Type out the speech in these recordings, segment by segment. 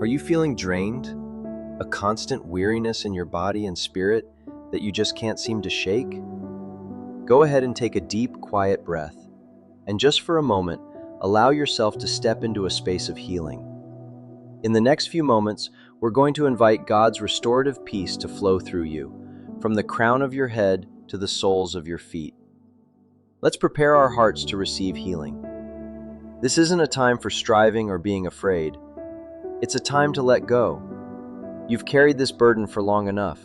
Are you feeling drained? A constant weariness in your body and spirit that you just can't seem to shake? Go ahead and take a deep, quiet breath, and just for a moment, allow yourself to step into a space of healing. In the next few moments, we're going to invite God's restorative peace to flow through you, from the crown of your head to the soles of your feet. Let's prepare our hearts to receive healing. This isn't a time for striving or being afraid. It's a time to let go. You've carried this burden for long enough.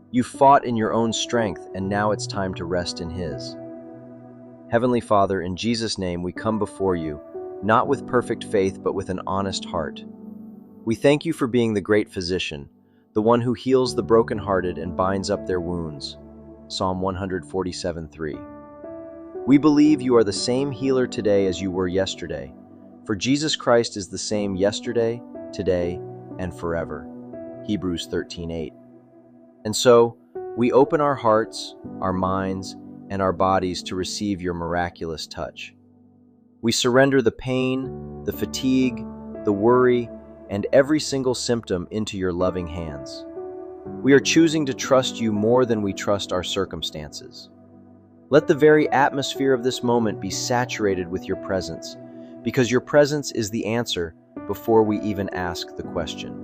You've fought in your own strength, and now it's time to rest in His. Heavenly Father, in Jesus' name, we come before you, not with perfect faith, but with an honest heart. We thank you for being the great physician, the one who heals the brokenhearted and binds up their wounds. Psalm 147:3. We believe you are the same healer today as you were yesterday, for Jesus Christ is the same yesterday, today, and forever. Hebrews 13:8. And so, we open our hearts, our minds, and our bodies to receive your miraculous touch. We surrender the pain, the fatigue, the worry, and every single symptom into your loving hands. We are choosing to trust you more than we trust our circumstances. Let the very atmosphere of this moment be saturated with your presence, because your presence is the answer before we even ask the question.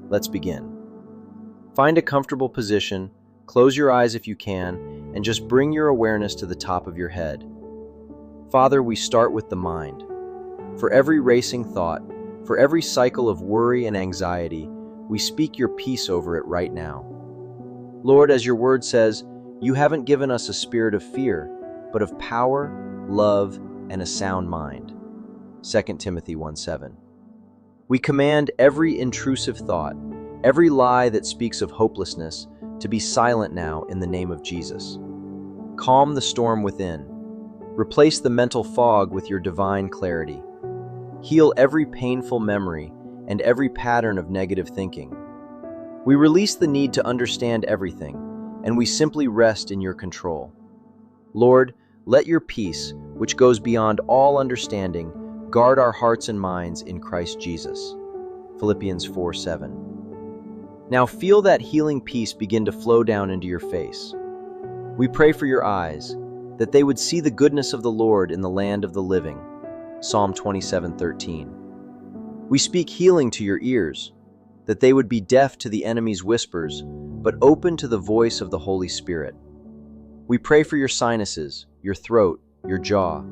Let's begin. Find a comfortable position, close your eyes if you can, and just bring your awareness to the top of your head. Father, we start with the mind. For every racing thought, for every cycle of worry and anxiety, we speak your peace over it right now. Lord, as your word says, you haven't given us a spirit of fear, but of power, love, and a sound mind. 2 Timothy 1:7. We command every intrusive thought, every lie that speaks of hopelessness, to be silent now in the name of Jesus. Calm the storm within. Replace the mental fog with your divine clarity. Heal every painful memory and every pattern of negative thinking. We release the need to understand everything, and we simply rest in your control. Lord, let your peace, which goes beyond all understanding, guard our hearts and minds in Christ Jesus. Philippians 4:7. Now feel that healing peace begin to flow down into your face. We pray for your eyes, that they would see the goodness of the Lord in the land of the living. Psalm 27:13. We speak healing to your ears, that they would be deaf to the enemy's whispers, but open to the voice of the Holy Spirit. We pray for your sinuses, your throat, your jaw.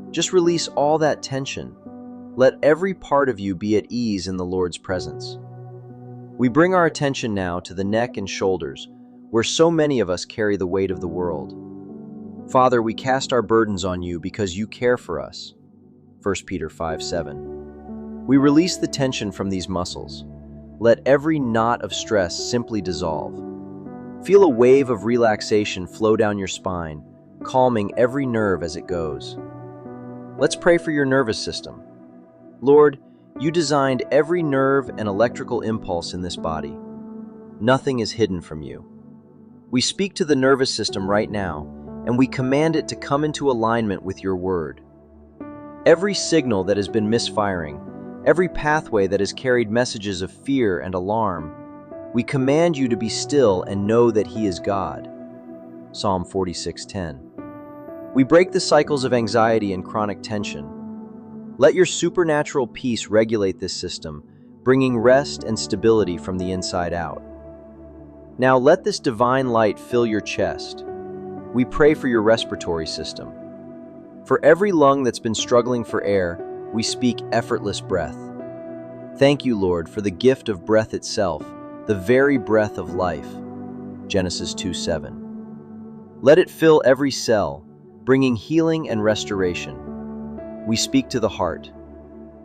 Just release all that tension. Let every part of you be at ease in the Lord's presence. We bring our attention now to the neck and shoulders, where so many of us carry the weight of the world. Father, we cast our burdens on you because you care for us. 1 Peter 5:7. We release the tension from these muscles. Let every knot of stress simply dissolve. Feel a wave of relaxation flow down your spine, calming every nerve as it goes. Let's pray for your nervous system. Lord, you designed every nerve and electrical impulse in this body. Nothing is hidden from you. We speak to the nervous system right now, and we command it to come into alignment with your word. Every signal that has been misfiring, every pathway that has carried messages of fear and alarm, we command you to be still and know that He is God. Psalm 46:10. We break the cycles of anxiety and chronic tension. Let your supernatural peace regulate this system, bringing rest and stability from the inside out. Now let this divine light fill your chest. We pray for your respiratory system. For every lung that's been struggling for air, we speak effortless breath. Thank you, Lord, for the gift of breath itself, the very breath of life. Genesis 2:7. Let it fill every cell, bringing healing and restoration. We speak to the heart.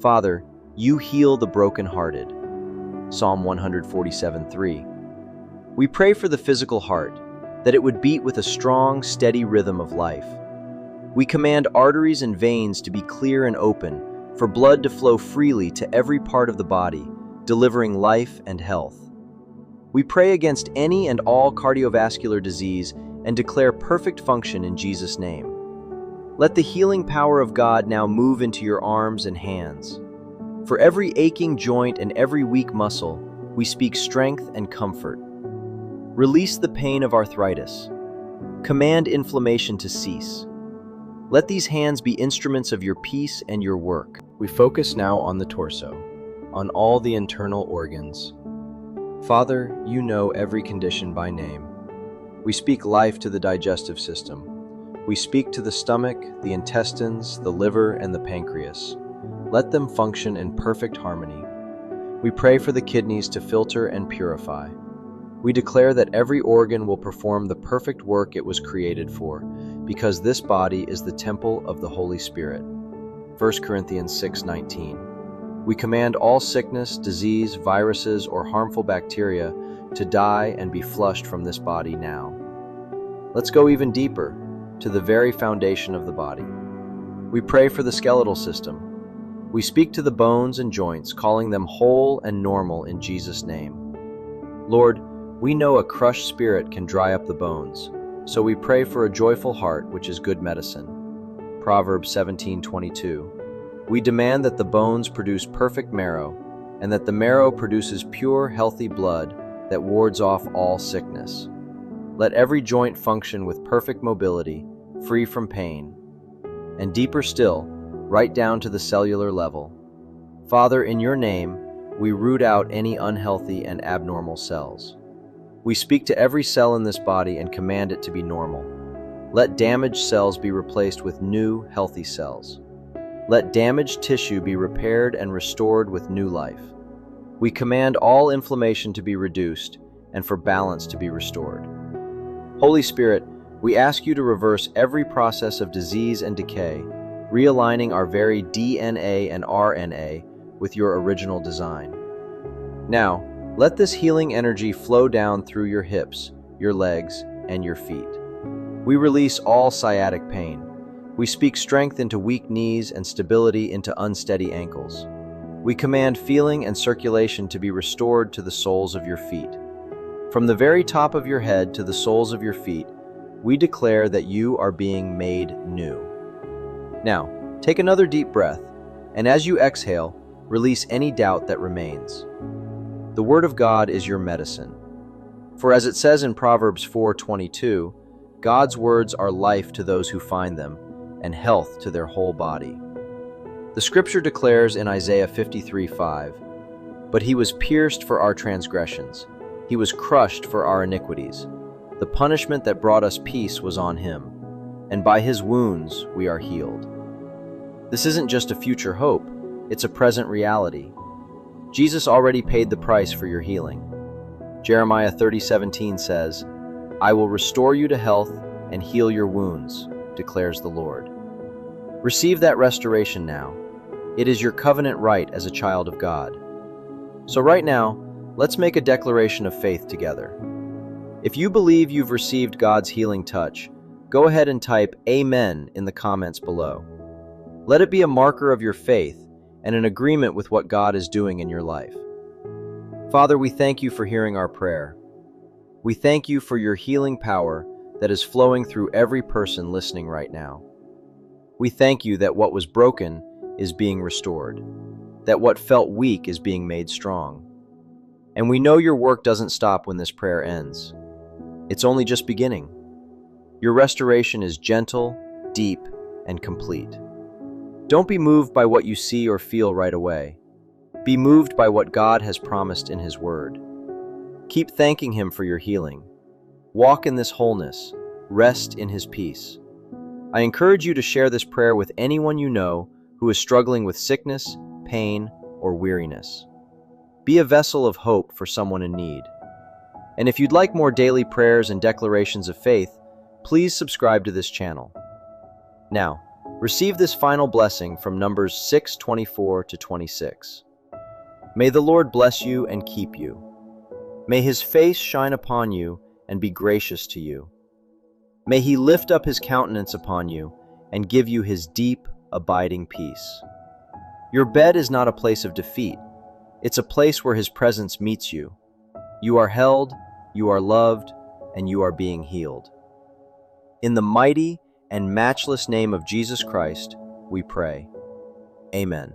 Father, you heal the brokenhearted. Psalm 147:3. We pray for the physical heart, that it would beat with a strong, steady rhythm of life. We command arteries and veins to be clear and open, for blood to flow freely to every part of the body, delivering life and health. We pray against any and all cardiovascular disease and declare perfect function in Jesus' name. Let the healing power of God now move into your arms and hands. For every aching joint and every weak muscle, we speak strength and comfort. Release the pain of arthritis. Command inflammation to cease. Let these hands be instruments of your peace and your work. We focus now on the torso, on all the internal organs. Father, you know every condition by name. We speak life to the digestive system. We speak to the stomach, the intestines, the liver, and the pancreas. Let them function in perfect harmony. We pray for the kidneys to filter and purify. We declare that every organ will perform the perfect work it was created for, because this body is the temple of the Holy Spirit. 1 Corinthians 6:19. We command all sickness, disease, viruses, or harmful bacteria to die and be flushed from this body now. Let's go even deeper, to the very foundation of the body. We pray for the skeletal system. We speak to the bones and joints, calling them whole and normal in Jesus' name. Lord, we know a crushed spirit can dry up the bones, so we pray for a joyful heart, which is good medicine. Proverbs 17:22. We demand that the bones produce perfect marrow, and that the marrow produces pure, healthy blood that wards off all sickness. Let every joint function with perfect mobility, free from pain. And deeper still, right down to the cellular level. Father, in your name, we root out any unhealthy and abnormal cells. We speak to every cell in this body and command it to be normal. Let damaged cells be replaced with new, healthy cells. Let damaged tissue be repaired and restored with new life. We command all inflammation to be reduced and for balance to be restored. Holy Spirit, we ask you to reverse every process of disease and decay, realigning our very DNA and RNA with your original design. Now, let this healing energy flow down through your hips, your legs, and your feet. We release all sciatic pain. We speak strength into weak knees and stability into unsteady ankles. We command feeling and circulation to be restored to the soles of your feet. From the very top of your head to the soles of your feet, we declare that you are being made new. Now, take another deep breath, and as you exhale, release any doubt that remains. The Word of God is your medicine. For as it says in Proverbs 4:22, God's words are life to those who find them, and health to their whole body. The Scripture declares in Isaiah 53:5, "But he was pierced for our transgressions, he was crushed for our iniquities. The punishment that brought us peace was on him, and by his wounds we are healed." This isn't just a future hope, it's a present reality. Jesus already paid the price for your healing. Jeremiah 30:17 says, "I will restore you to health and heal your wounds, declares the Lord." Receive that restoration now. It is your covenant right as a child of God. So right now, let's make a declaration of faith together. If you believe you've received God's healing touch, go ahead and type Amen in the comments below. Let it be a marker of your faith and an agreement with what God is doing in your life. Father, we thank you for hearing our prayer. We thank you for your healing power that is flowing through every person listening right now. We thank you that what was broken is being restored, that what felt weak is being made strong. And we know your work doesn't stop when this prayer ends. It's only just beginning. Your restoration is gentle, deep, and complete. Don't be moved by what you see or feel right away. Be moved by what God has promised in His Word. Keep thanking Him for your healing. Walk in this wholeness. Rest in His peace. I encourage you to share this prayer with anyone you know who is struggling with sickness, pain, or weariness. Be a vessel of hope for someone in need. And if you'd like more daily prayers and declarations of faith, please subscribe to this channel. Now, receive this final blessing from Numbers 6:24 to 26. May the Lord bless you and keep you. May His face shine upon you and be gracious to you. May He lift up His countenance upon you and give you His deep, abiding peace. Your bed is not a place of defeat. It's a place where His presence meets you. You are held, you are loved, and you are being healed. In the mighty and matchless name of Jesus Christ, we pray. Amen.